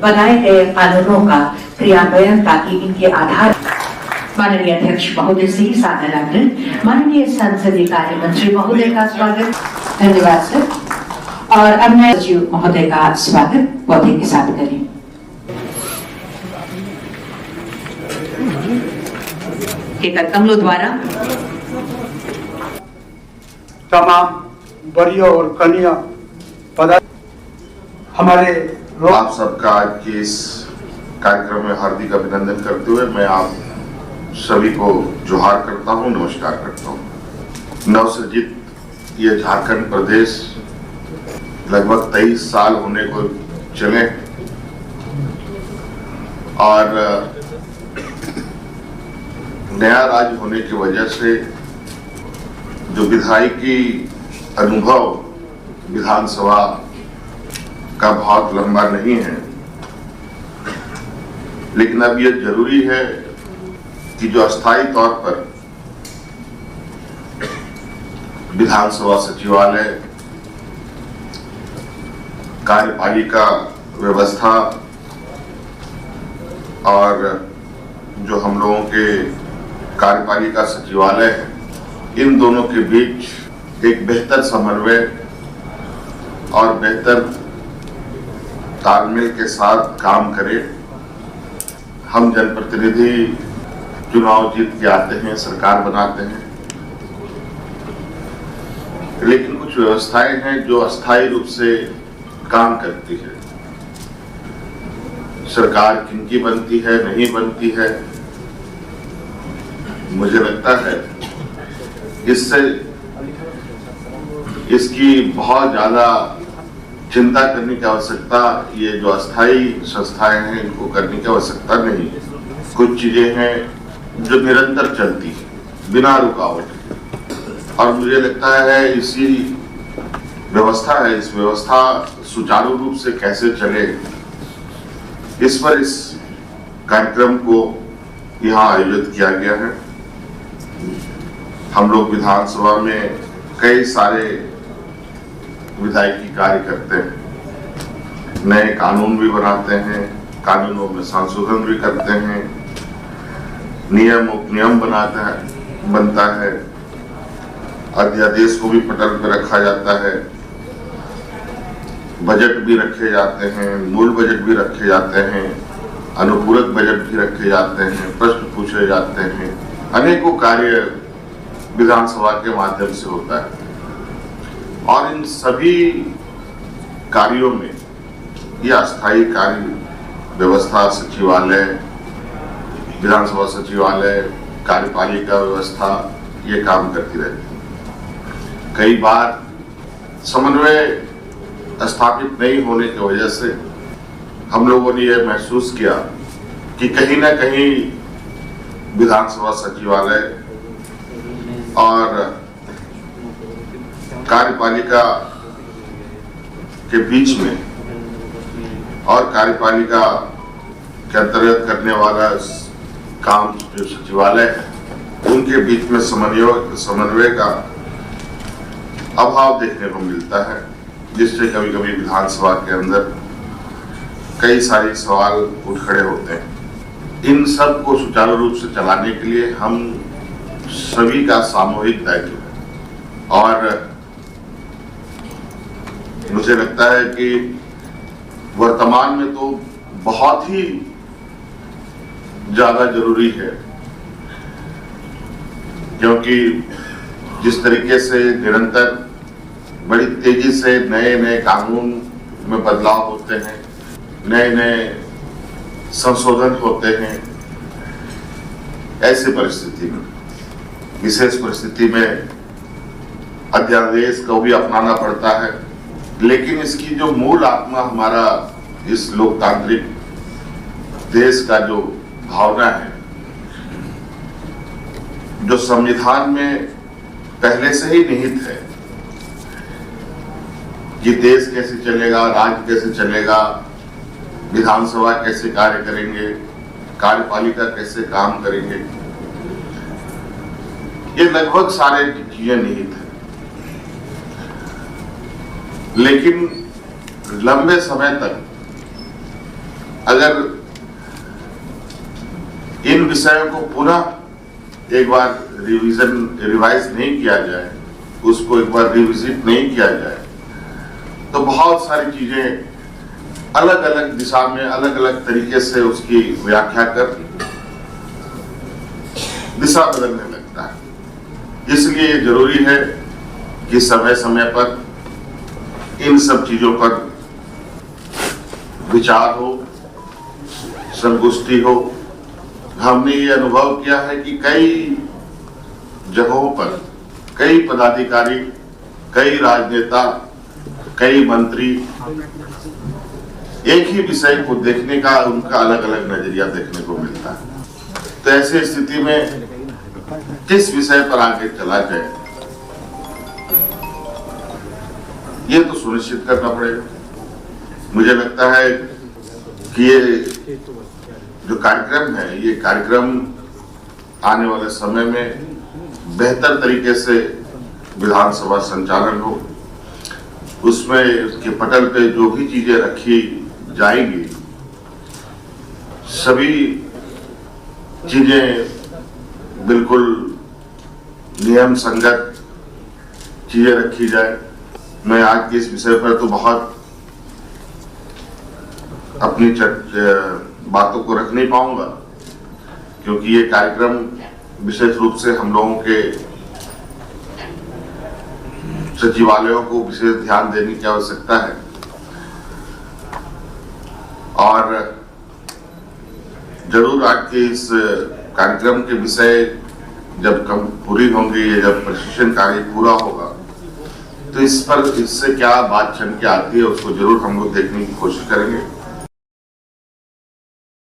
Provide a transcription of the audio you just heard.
बनाए गए कानूनों का क्रियान्वयन ताकि इनके आधार। माननीय अध्यक्ष महोदय से सादर आग्रह। माननीय संसदीय कार्य मंत्री महोदय का स्वागत। धन्यवाद सर। और अब मैं सचिव महोदय का स्वागत पौधे के साथ करें। कमलों द्वारा तमाम बड़ियों और कनिया हमारे आप सबका आज के इस कार्यक्रम में हार्दिक अभिनंदन करते हुए मैं आप सभी को जोहार करता हूं, नमस्कार करता हूं। नवसृजित ये झारखंड प्रदेश लगभग 23 साल होने को चले और नया राज्य होने की वजह से जो विधायकी अनुभव विधानसभा का बहुत लंबा नहीं है, लेकिन अब यह जरूरी है कि जो अस्थायी तौर पर विधानसभा सचिवालय, कार्यपालिका व्यवस्था और जो हम लोगों के कार्यपालिका सचिवालय है, इन दोनों के बीच एक बेहतर समन्वय और बेहतर तालमेल के साथ काम करें। हम जनप्रतिनिधि चुनाव जीत के आते हैं, सरकार बनाते हैं, लेकिन कुछ व्यवस्थाएं हैं जो अस्थायी रूप से काम करती है। सरकार किनकी बनती है, नहीं बनती है, मुझे लगता है इससे इसकी बहुत ज्यादा चिंता करने की आवश्यकता, ये जो अस्थायी संस्थाएं हैं इनको करने की आवश्यकता नहीं है। कुछ चीजें हैं जो निरंतर चलती है बिना रुकावट, और मुझे लगता है इसी व्यवस्था है, इस व्यवस्था सुचारू रूप से कैसे चले, इस पर इस कार्यक्रम को यहाँ आयोजित किया गया है। हम लोग विधानसभा में कई सारे विधायकी कार्य करते हैं, नए कानून भी बनाते हैं, कानूनों में संशोधन भी करते हैं, नियम उपनियम बनता है, अध्यादेश को भी पटल पर रखा जाता है, बजट भी रखे जाते हैं, मूल बजट भी रखे जाते हैं, अनुपूरक बजट भी रखे जाते हैं, प्रश्न पूछे जाते हैं, अनेकों कार्य विधानसभा के माध्यम से होता है। और इन सभी कार्यों में यह अस्थायी कार्य व्यवस्था, सचिवालय, विधानसभा सचिवालय, कार्यपालिका व्यवस्था ये काम करती रहती है। कई बार समन्वय स्थापित नहीं होने की वजह से हम लोगों ने यह महसूस किया कि कहीं ना कहीं विधानसभा सचिवालय और कार्यपालिका के बीच में और कार्यपालिका के अंतर्गत करने वाला काम जो सचिवालय है उनके बीच में समन्वय का अभाव देखने को मिलता है, जिससे कभी कभी विधानसभा के अंदर कई सारे सवाल उठ खड़े होते हैं। इन सब को सुचारू रूप से चलाने के लिए हम सभी का सामूहिक दायित्व है, और मुझे लगता है कि वर्तमान में तो बहुत ही ज्यादा जरूरी है, क्योंकि जिस तरीके से निरंतर बड़ी तेजी से नए नए कानून में बदलाव होते हैं, नए नए संशोधन होते हैं, ऐसी परिस्थिति में, विशेष परिस्थिति में अध्यादेश को भी अपनाना पड़ता है। लेकिन इसकी जो मूल आत्मा हमारा इस लोकतांत्रिक देश का जो भावना है, जो संविधान में पहले से ही निहित है कि देश कैसे चलेगा, राज्य कैसे चलेगा, विधानसभा कैसे कार्य करेंगे, कार्यपालिका कैसे काम करेंगे, ये लगभग सारे चीजें निहित है। लेकिन लंबे समय तक अगर इन विषयों को पुनः एक बार रिवाइज नहीं किया जाए, उसको एक बार रिविजिट नहीं किया जाए, तो बहुत सारी चीजें अलग अलग दिशा में अलग अलग तरीके से उसकी व्याख्या कर दिशा बदलने लगता है। इसलिए जरूरी है कि समय समय पर इन सब चीजों पर विचार हो, संगोष्ठी हो। हमने ये अनुभव किया है कि कई जगहों पर कई पदाधिकारी, कई राजनेता, कई मंत्री एक ही विषय को देखने का उनका अलग अलग नजरिया देखने को मिलता है। तो ऐसी स्थिति में किस विषय पर आगे चला जाए, ये तो सुनिश्चित करना पड़ेगा। मुझे लगता है कि ये जो कार्यक्रम है, ये कार्यक्रम आने वाले समय में बेहतर तरीके से विधानसभा संचालन हो, उसमें उसके पटल पे जो भी चीजें रखी जाएंगी, सभी चीजें बिल्कुल नियम संगत चीजें रखी जाए। मैं आज के इस विषय पर तो बहुत अपनी बातों को रख नहीं पाऊंगा, क्योंकि ये कार्यक्रम विशेष रूप से हम लोगों के सचिवालयों को विशेष ध्यान देने की आवश्यकता है। और जरूर आज के इस कार्यक्रम के विषय जब कम पूरी होंगी, जब प्रशिक्षण कार्य पूरा होगा, तो इस पर इससे क्या बात छन के आती है, उसको जरूर हम लोग देखने की कोशिश करेंगे।